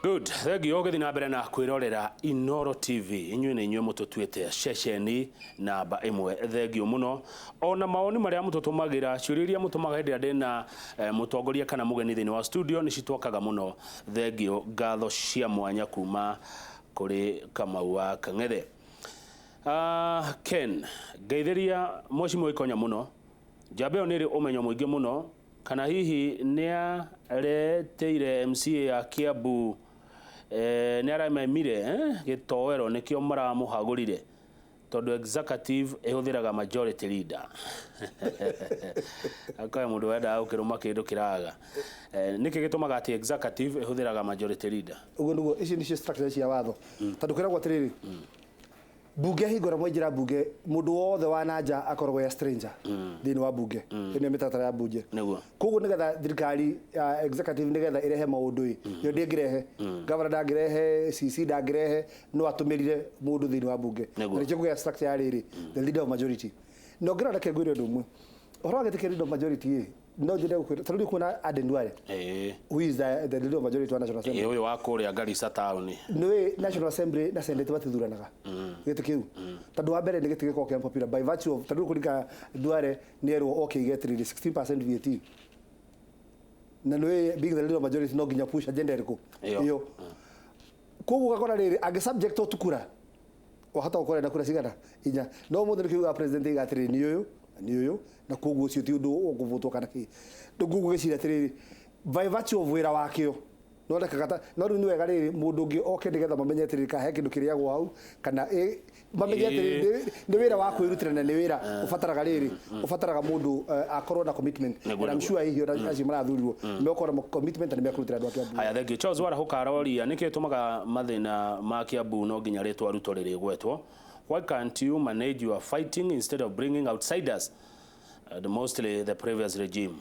Good. Thegi ogethi na mbere na kwirorera Inoro TV. Inyuĩ nĩ inyuĩ mũtũtuĩte ceceni namba ĩmwe. Thegi muno. Ona maoni marĩa mũtũtũmagĩra, ciũria iria mũtũmaga hĩndĩ ĩrĩa ndĩna mũtongoria kana mũgeni thĩinĩ wa studio nĩ citwakaga mũno. Thegi ngatho cia mwanya kuma kũrĩ Kamau wa Kang'ethe. Ken, ngeithĩria Mheshimiwa Ikonya mũno. Njamba ĩyo nĩ ĩrĩ ũmenyo mũingĩ mũno. Kana hihi nĩ areteire MCA ya Kiambu nĩ aramemire gĩtowero nĩkĩo maramũhagũrire tondũ executive ĩhũthĩraga majority leader. Akoya mũndũ wendaga gũkĩrũma kĩndũ kĩraga. Nĩkĩ gĩtũmaga atĩ executive ĩhũthĩraga majority leader? Ũguo nĩguo ici nĩcio structure cia watho. Tondũ kwĩragwo atĩrĩrĩ, bunge hingũra mwenjira bunge mũndũ wothe wa nanja akoragwo ya stranger thĩinĩ wa bunge. Ĩno mĩtaratara ya bunge. Koguo nĩgetha thirikari executive nĩgetha ĩrehe maũndũ yo ndĩngĩrehe, governor ndangĩrehe, CC ndangĩrehe, no atũmĩrire mũndũ thĩinĩ wa bunge. Nĩkĩo kũgĩa structure ya rĩrĩ, the leader of majority. No ngĩrora reke ngwĩre ũndũ ũmwe. Ũhoro wa gĩtĩ kĩa leader of majority no njĩre gũkwĩra tondũ kuona Aden Duale. Who is the leader of majority wa National Assembly? Ũyũ wa kũrĩa Garissa town. Nĩ National Assembly na Senate matithuranaga. Gĩtĩ kĩu. Tondũ wa mbere nĩ gĩtĩ gĩkoragwo kĩa popular by virtue of tondũ kũrika Duale nĩ erwo okay get 16% VAT. Na nĩ being the leader of majority no nginya push agenda ĩrĩkũ. Iyo. Koguo gakora rĩrĩ angĩ subject to tukura. Wahota gũkorera na kura cigana inya. No mũndũ nĩ kiuga president igatĩrĩ nĩ ũyũ na koguo ũcio ti ũndũ ũkũvotwo kana kĩ. Ndũguo gĩcira atĩrĩrĩ by virtue of wĩra wakĩo no ndakagata no rĩu nĩ wega rĩrĩ mũndũ ũngĩ oke nĩgetha mamenye atĩrĩrĩ kahe kĩndũ kĩrĩagwo hau kana mamenye atĩrĩrĩ nĩ wĩra wa kwĩrutĩra na nĩ wĩra ũbataraga rĩrĩ ũbataraga mũndũ akorwo na commitment. And I'm sure hihi acio marathurirwo nĩmekora commitment na nĩmekũrutĩra andũ a Kiambu. Haya, thengio. Charles Wara hũkaroria nĩkĩ gĩtũmaga mathĩna ma Kiambu no nginya rĩtwa ruto rĩrĩgwetwo? Why can't you manage your fighting instead of bringing outsiders, mostly the previous regime?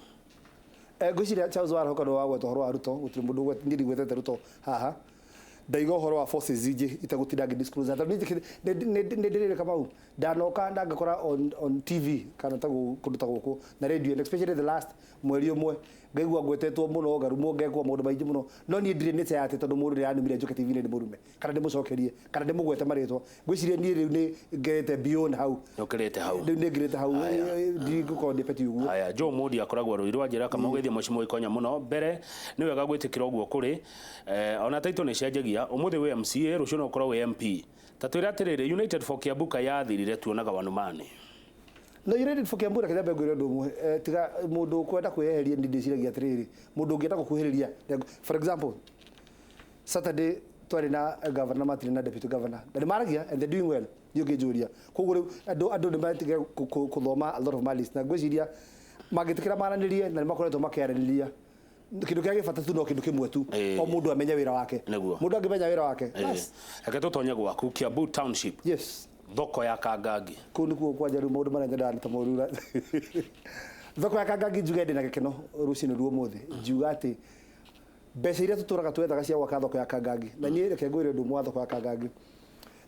Gwĩciria Charles Wara hũka wa gwetwo horo wa Ruto gũtirĩ mũndũ gwetete Ruto haha. Ndaiga horo wa forces ingĩ itagũtinda ngĩdisclose. Tondũ nĩ ndĩrĩrĩ Kamau ndanoka ndangĩkora on TV kana ta kũndũ ta gũkũ na radio, and especially the last mweri ũmwe ngaigua ngwetetwo mũno ngarumwo ngekwo maũndũ maingĩ mũno, no niĩ ndirĩ nĩte atĩ tondũ mũndũ nĩanumire njoke TV-inĩ nĩ mũrume kana ndĩmũcokerie kana ndĩmũgwete marĩtwa. Ngwĩciria niĩ rĩu nĩ ngerete beyond hau. Ũkĩrĩte hau. Rĩu nĩ ngirĩte hau. Ndigũkorwo ndĩbeti ũguo. Haya, Joe Modi akoragwo rũirwa njĩra Kamau geithia Mheshimiwa Ikonya mũno. Mbere nĩ wega gwĩtĩkĩra ũguo kũrĩ ona taito nĩ cenjagia. Ũmũthĩ wĩ MCA rũciũ no ũkorwo wĩ MP. Ta twĩra atĩrĩrĩ United for Kiambu yathirire tuonaga wanumani. No United for Kiambu reke nyambe ngwĩre ũndũ ũmwe. Tiga mũndũ kwenda kwĩyeheria nĩ ndĩciragia atĩrĩrĩ mũndũ ũngĩenda gũkuhĩrĩria. For example, Saturday twarĩ na governor matirĩ na deputy governor na nĩmaragia and they're doing well. Nĩ ũngĩnjũria. Koguo rĩu andũ nĩmatige kũthoma a lot of malice na ngwĩciria mangĩtĩkĩra maranĩrie na nĩmakoretwo makĩaranĩria. Kĩndũ kĩa gĩbata tu no kĩndũ kĩmwe tu o mũndũ amenye wĩra wake. Mũndũ angĩmenya wĩra wake. Reke tũtonye gwaku Kiambu Township. Yes. Thoko ya Kangangi. Kũu nĩkuo kwanja rĩu maũndũ marĩa nyendaga nĩ ta morura. Thoko ya Kangangi njuge ndĩ na gĩkeno rũciinĩ rwa ũmũthĩ. Njuga atĩ mbeca iria tũtũraga twethaga cia gwaka thoko ya Kangangi na niĩ reke ngwĩre ũndũ ũmwe wa thoko ya Kangangi.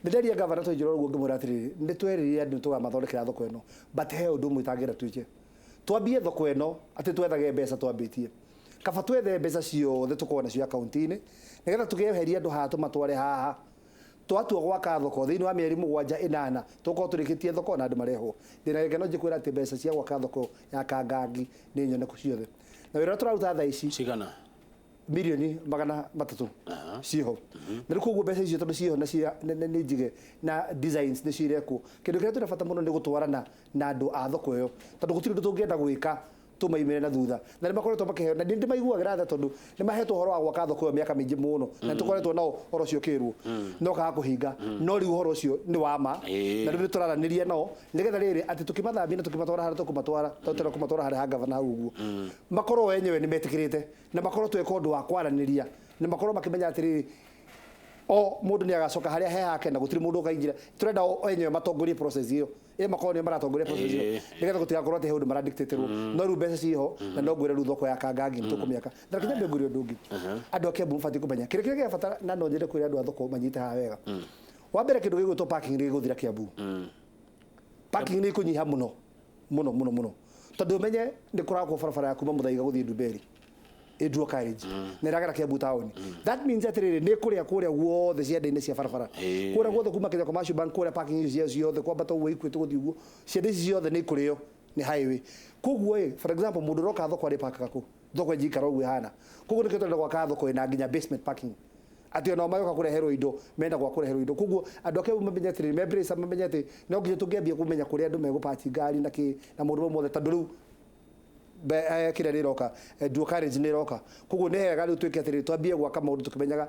Nĩnderia gavana tũnjĩra ũguo ngĩmwĩra atĩrĩrĩ nĩtwerĩire andũ tũgamathondekera thoko ĩno but he ũndũ ũmwe itangĩenda twĩke. Twambie thoko ĩno atĩ twethage mbeca twambĩtie. Kaba twethe mbeca ciothe tũkorwo nacio akaunti-inĩ nĩgetha tũkĩeheria andũ haha tũmatware haha twatua gwaka thoko thĩinĩ wa mĩeri 7-8 tũkorwo tũrĩkĩtie thoko na andũ marehwo. Ndĩna gĩkeno njĩkwĩra atĩ mbeca cia gwaka thoko ya Kangangi nĩ nyoneku ciothe na wĩra tũraruta thaa ici cigana milioni 300 ciho. Na rĩu koguo mbeca icio tondũ ciho na nĩ njige na designs nĩ cirekwo. Kĩndũ kĩrĩa tũrabata mũno nĩ gũtwarana na andũ a thoko ĩyo tondũ gũtirĩ ũndũ tũngĩenda gwĩka tumaimire na thutha na nĩmakoretwo makĩheo na ndĩmaiguaga tha tondũ nĩmahetwo horo wa gwaka thoko ĩyo mĩaka mĩingĩ mũno na tũkoretwo nao horo ũcio kĩrwo no kaga kũhinga no rĩu horo ũcio nĩ wa ma na rĩu tũraranĩria nao nĩgetha rĩrĩ atĩ tũkĩmathambia na tũkĩmatwara harĩa tũkũmatwara tũtera kũmatwara harĩa ha gavana hau ũguo makorwo wenyewe nĩmetĩkĩrĩte na makorwo tweka ũndũ wa kwaranĩria na makorwo makĩmenya atĩrĩrĩ o mũndũ nĩ agacoka harĩa he hake na gũtirĩ mũndũ ũkaingĩra. Tũrenda enyewe matongorie process ĩyo makorwo nĩ maratongoria process ĩyo nĩgetha gũtigakorwo atĩ he ũndũ maradictatorwo no rĩu mbeca ciho na no ngwĩre rĩu thoko ya Kangangi nĩtũkũmĩaka. Na reke nyambe ngwĩre ũndũ ũngĩ andũ a Kiambu mũbatiĩ kũmenya kĩrĩa gĩa bata na no njĩre kwĩra andũ a thoko manyite haha wega. Wa mbere kĩndũ gĩgwĩtwo parking nĩ gĩgũthira Kiambu. Parking nĩ ĩkũnyiha mũno tondũ ũmenye nĩ kũrakwo barabara ya kuma Mũthaiga gũthiĩ Ndumberi dual carriage na ragara Kiambu town. That means that ne kuria guothe cienda-inĩ cia barabara kuria guothe kuma Kenya Commercial Bank kuria parking ciothe kwambata ũguo ikwetu gũthiĩ ũguo cienda ici ciothe nĩ ikurio ni highway koguo for example mundu roka thoko ari park kako thoko njikara ũguo hana koguo nĩkĩo tũrenda gwaka thoko ĩna nginya basement parking ati ona mayoka kureherwo indo menda gwa kureherwo indo koguo andu ake mamenye atĩ membrace mamenye atĩ no nginya tũngĩambia kũmenya kũrĩa andũ megũpaki ngari na mũndũ mothe tondũ rĩu kĩrĩa nĩ roka dual carriage nĩ roka koguo nĩ hega rĩu twĩke atĩ twambie gwaka maũndũ tũkĩmenyaga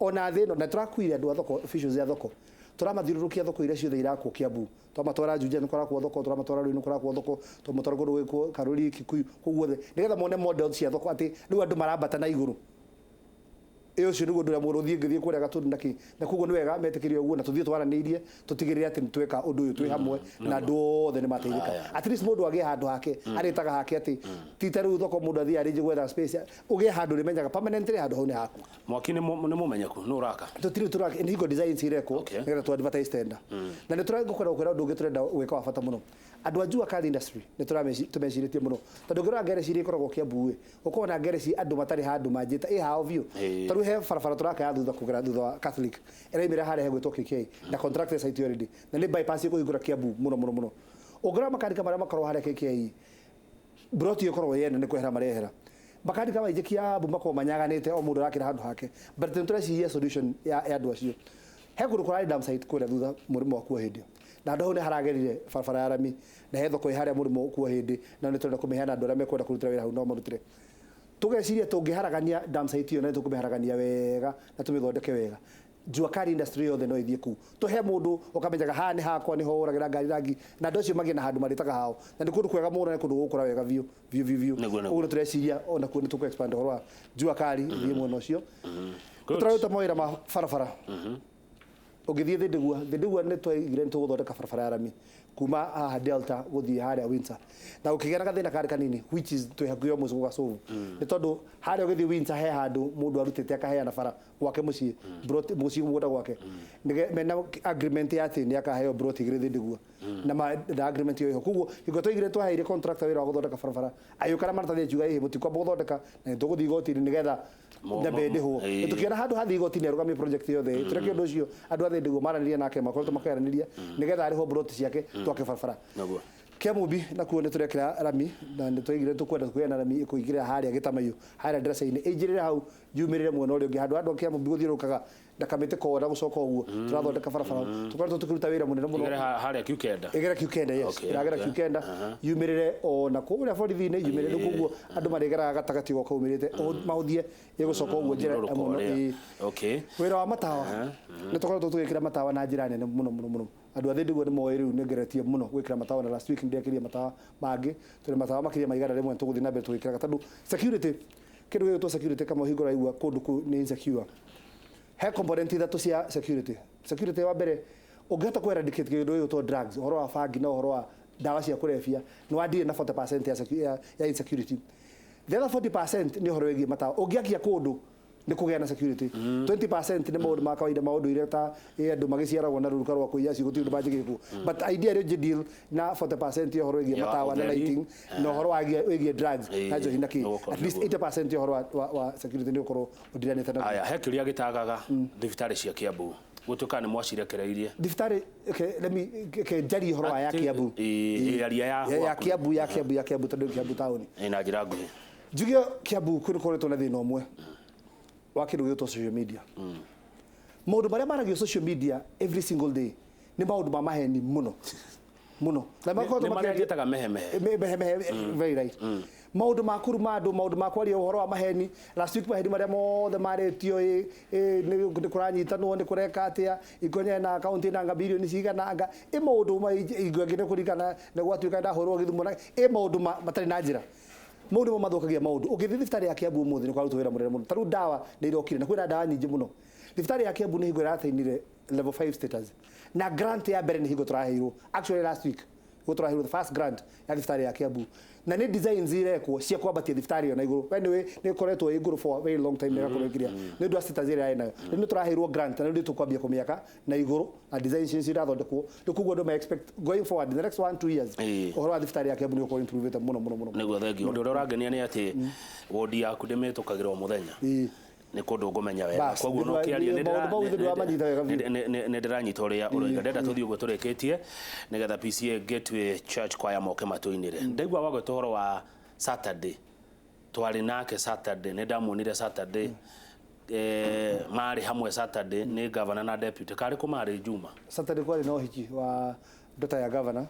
ona thĩ ĩno na tũrakuire andũ a thoko officials a thoko tũramathiũrũrũkia thoko iria ciothe irakwo Kiambu twamatwara Juja nĩ kũrakwo thoko tũramatwara Rũĩ nĩ kũrakwo thoko tũmatwara kũndũ gwĩkwo Karuri Kikuyu koguo nĩgetha mone model cia thoko atĩ rĩu andũ marambata na igũrũ ũcio nĩguo ndũrĩa mũndũ ngĩthiĩ kũrĩa Gatũndũ na koguo nĩ wega metĩkĩrie ũguo na tũthiĩ twaranĩirie tũtigĩrĩre atĩ nĩtweka ũndũ ũyũ twĩ hamwe na andũ othe nĩ mateithĩka at least mũndũ agĩe handũ hake arĩtaga hake atĩ ti ta rĩu thoko mũndũ athiĩ arĩnje gwetha space ũgĩe handũ rĩmenyaga permanently handũ hau nĩ haku mwaki nĩ mũmenyeku nĩ ũraka tũtirĩ tũraka nĩ hingo designs irekwo nĩgetha tũ advertise tender na nĩ tũragũkorwo kwĩra ũndũ ũngĩ tũrenda gwĩka wa bata mũno andũ a Jua Car industry nĩ tũmecirĩtie mũno tondũ ngĩrora garage iria ikoragwo Kiambu ũkorwo na garage andũ matarĩ handũ manjĩta hao biũ tondũ he barabara tũraka ya thutha kũgera thutha wa Catholic ĩraimĩra harĩa hegwĩtwo KK na contractor site already na nĩ bypass ĩkũhingũra Kiambu mũno ũngĩrora makanika marĩa makorwo harĩa KK broti ĩkorwo yene nĩ kwehera marehera makanika maingĩ Kiambu makorwo manyaganĩte o mũndũ arakĩra handũ hake but tũreciria solution ya andũ acio he kũndũ kũrarĩ dam site kũrĩa thutha mũrĩmo wa kuo hĩndĩ na andũ hau nĩ haragerire barabara ya rami na he thoko harĩa mũrĩmo kuo hĩndĩ na nĩ tũrenda kũmĩheana andũ arĩa mekwenda kũrutĩra wĩra hau no marutĩre tũgeciria tũngĩharagania dam site ĩyo na tũkũmĩharagania wega na tũmĩthondeke wega Jua Car industry yothe no ithiĩ kũu tũhe mũndũ ũkamenyaga haha nĩ hakwa nĩ ho ũragĩra ngari rangi na andũ acio magĩe na handũ marĩtaga hao na nĩ kũndũ kwega mũno na kũndũ gũkũra wega biũ ũguo tũreciria ona kuo nĩ tũkũ expand ũhoro wa Jua Car thiĩ mwena ũcio tũraruta mawĩra ma barabara ũgĩthiĩ Thĩndĩgua nĩ twaigire nĩ tũgũthondeka barabara ya rami kuma haha Delta gũthiĩ harĩa Windsor na ũkĩgĩa na gathĩna karĩ kanini which is twĩ hakuhĩ almost gũgasolve nĩ tondũ harĩa ũgĩthiĩ Windsor he handũ mũndũ arutĩte akaheana bara gwake mũciĩ mũciĩ mũgũnda gwake mena agreement ya atĩ nĩ akaheo broti igĩrĩ Thĩndĩgua na agreement ĩyo koguo hingo twaigire twaheire contractor wĩra wa gũthondeka barabara ayũka na maratathi akiuga mũtikwamba gũthondeka na nĩtũgũthiĩ igoti-inĩ nĩgetha nyambe ndĩhwo tũkĩona handũ hathi igoti-inĩ arũgamie project yothe tũreke ũndũ ũcio andũ a Thĩndĩgua maranĩria nake makoretwo makaranĩria nĩgetha arĩhwo broti ciake twake barabara Kiambu nakuo nĩ tũrekĩra rami na nĩ twaigire tũkwenda kũheana rami ĩkũingĩrĩra harĩa Gĩtamaiyũ harĩa ndaraca-inĩ ĩnjĩrĩre hau yumĩrĩre mwena ũrĩa ũngĩ handũ andũ a Kiambu gũthiũrũrũkaga ndakamĩte kora gũcoka ũguo tũrathondeka barabara tũkoretwo tũkĩruta wĩra mũnene mũno harĩa Kiukenda ĩgera Kiukenda yes ĩragera Kiukenda yumĩrĩre ona kũrĩa borithi-inĩ yumĩrĩre koguo andũ marĩgeraga gatagatĩ goka umĩrĩte mahũthie ĩgũcoka ũguo njĩra mũno wĩra wa matawa nĩ tũkoretwo tũgĩkĩra matawa na njĩra nene mũno andũ a Thĩndĩgua nĩ moĩ rĩu nĩ ngeretie mũno gwĩkĩra matawa na last week ndĩakĩria matawa mangĩ tũrĩ matawa makĩria maigana rĩmwe tũgũthiĩ na mbere tũgĩkĩraga tondũ security kĩndũ gĩgĩtwo security kama ũhingũra igua kũndũ kũu nĩ insecure he component ithatũ cia security wa mbere ũngĩhota ku eradicate kĩndũ gĩgĩtwo drugs ũhoro wa bangi na ũhoro wa ndawa cia kũrebia nĩ wandire na 40% ya insecurity the other 40% nĩ ũhoro wĩgiĩ matawa ũngĩakia kũndũ nĩ kũgĩa na security 20% nĩ maũndũ ma kawaida maũndũ iria ta andũ magĩciaragwo na rũruka rwa kũiya ci gũtirĩ banjĩgĩkwo but idea rĩu deal na 40% ya ũhoro wĩgiĩ matawa na lighting na ũhoro wĩgiĩ drugs na njohi na kĩ at least 80% ya ũhoro wa security nĩ ũkorwo ũdiranĩte na aya he kĩrĩa gĩtagaga thibitarĩ cia Kiambu gũtuĩka nĩ mwacirekereirie thibitarĩ njari ũhoro wa ya Kiambu ya Kiambu tondũ Kiambu taũni na njĩra nguhĩ njuge Kiambu kwĩ nĩkoretwo na thĩna ũmwe wa kĩndũ gĩtwo social media maũndũ marĩa maragio social media every single day nĩ maũndũ ma maheni mũno na makorwo makĩrĩtaga mehemehe very right maũndũ ma kuruma andũ maũndũ ma kwaria ũhoro wa maheni last week maheni marĩa mothe marĩtio nĩ kũranyitanwo nĩ kũreka atĩa ikonya na akaunti na ngabilioni cigananga maũndũ ingĩ nĩ kũringana nĩ gwatuĩka ndahũrwo gĩthumo maũndũ matarĩ na njĩra maũndũ mathũkagia maũndũ ũgĩthiĩ thibitarĩ ya Kiambu ũmũthĩ nĩ kwarutwo wĩra mũnene mũno tarĩu ndawa nĩ irokire na kwĩna ndawa nyingĩ mũno thibitarĩ ya Kiambu nĩ hingo ĩrateithĩrĩire level 5 status na grant ya mbere nĩ hingo tũraheirwo actually last week gutwara the first grant ya thibitari ya Kiambu na ni designs irekwo cia kwambatia thibitari na iguru anyway ni koretwo iguru for a very long time nega kurekiria ni ndu asita zira yana ni turahirwo grant na ndu tukwambia kumiaka na iguru na designs cia irathondekwo ndikugo ndo ma expect going forward in the next 1-2 years uhoro wa thibitari ya Kiambu ni uko improve it muno niguo thengio ndu uragenia ni ati wodi yaku ndimitũkagĩrwo muthenya nä kå ndå ngå menya wega koguo no kä aria nä ndä ranyita å rä a å roiga ndenda tå thiä å guo tå rä kä tie nä getha PCA Gateway Church kwaya moke matå-inä re ndaigua wagweta å horo wa Saturday twarä nake Saturday nä ndamuonire Saturday marä hamwe Saturday nä governor na deputy karä kå marä Juma Saturday kwarä na hiki wa ndota ya governor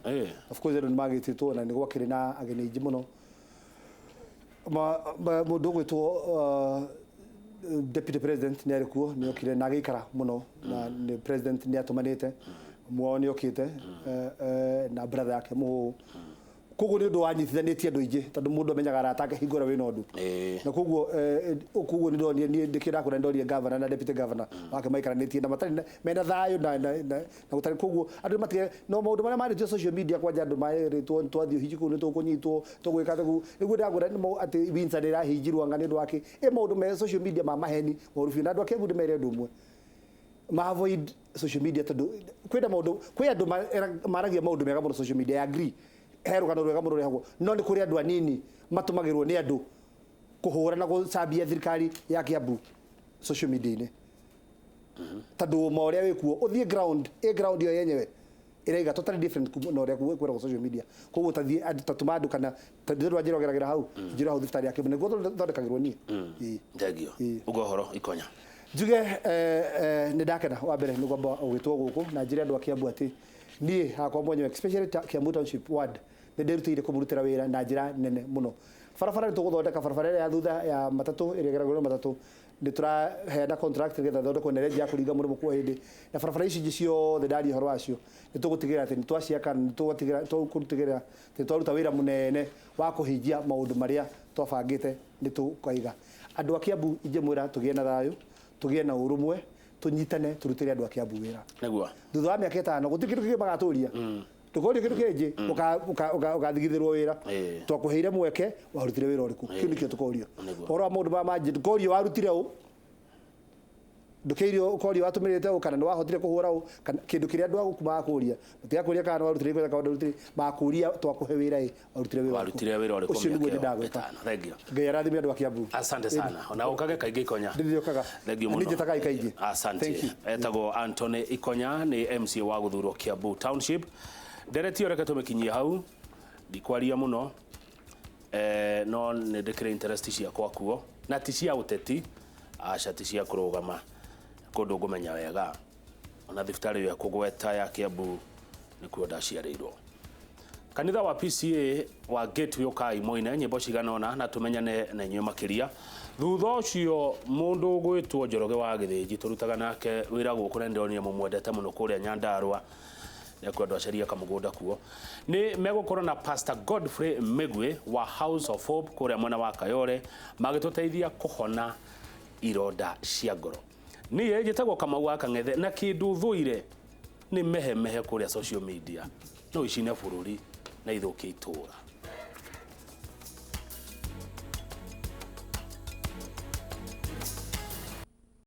of course nä magätitwo na nä gwakärä na ageni aingĩ mũno mũndũ ũgwĩtwo deputy president ni arikuo ni okire na gikara muno na ni president ni atumanite muoni okite na brother yake mu koguo ni ndu wanyitithanitie andu ingi tondu mundu amenyaga aratake hingura wina undu na koguo ni ndo ni ndikira kuna ndorie governor na deputy governor wake maikaranitie na matari mena thayo na gutari koguo andu matige no maundu maria mari social media kwa andu maĩrĩtwo twathio hiji kunu tukunyitwo tugwika tagu niguo ndagura ni ati winsa ndira hijirwa ngani ndu wake maundu me social media ma maheni morufi na andu ake bundu mere andu mwe ma avoid social media tondu kwenda maundu kwi andu maragia maundu mega muno social media I agree herugano rwega muno rehagwo no ni kuri andu anini matumagirwo ni andu kuhura na gucambia thirikari ya Kiambu social media ni tondu moria wikuo uthie ground ground yo yenyewe iraiga totally different no ria kwera social media koguo tathie tatumadu kana tadiro ajirogeragira hau njira hau thirikari ya Kiambu niguo thondekagirwo ni ndegio ugo horo ikonya njuge ni ndakena wa mbere ni kwamba ugitwo guku na njira andu a Kiambu ati ni hakwa mwenyewe especially Kiambu Township ward ni ndirutire kumurutira wira na njira nene muno barabara ni tuguthondeka barabara ya thutha ya matatu ire geragwo matatu ni turaheana contract getha thondekwo nere ya kuringa murumo kwa hindi na barabara ici ciothe ndari horo wacio ni tugutigira ati ni twaciaka ni tugutigira ati twaruta wira munene wa kuhingia maundu maria twabangite ni tukaiga andu a Kiambu inje mwira tugie na thayo tugie na urumwe tunyitane turutire andu a Kiambu wira niguo thutha wa miaka 5 gutikiru kingi magaturia tukori kindu kingi ugathigithirwo wira twakuheire mweke warutire wira uriku kindu kio tukorio oro maundu ma maji tukorio warutire u ndukeirio ukorio watumirite u kana wahotire kuhura u kana kindu kiria andu agukuma kuria mutia kuria kana warutire kwenda kana warutire makuria twakuhe wira warutire wira uriku ucio niguo ndagweta thengio ngai arathime andu a Kiambu asante sana ona ukage kaingi ikonya ndithiokaga thengio muno ndithiokaga kaingi asante etagwo Anthony Ikonya ni MC wa guthurwo Kiambu Township nderetio reke tumekinyia hau ndikwaria muno no ne ndikire interest cia kwa kuo na ti cia uteti aca ti cia kurugama kundu ngumenya wega ona thibitari ya kugweta ya Kiambu ni kuo ndaciarirwo kanitha wa PCA wa Gateway ukai moine nyimbo ciganona na tumenyane na inyuĩ makiria thutha ucio mundu gwitwo Njoroge wa Githĩnji turutaga nake wira guku na ndoni mumwendete muno kuria Nyandarua nekwenda sharia kamugunda kuo ni megukorwo na Pastor Godfrey Megwe wa House of Hope kuria mwena wa Kayore magituteithia kuhona ironda cia ngoro ni njitagwo Kamau wa Kang'ethe na kindu thuire ni mehe kuria social media no icine bururi na ithuki itura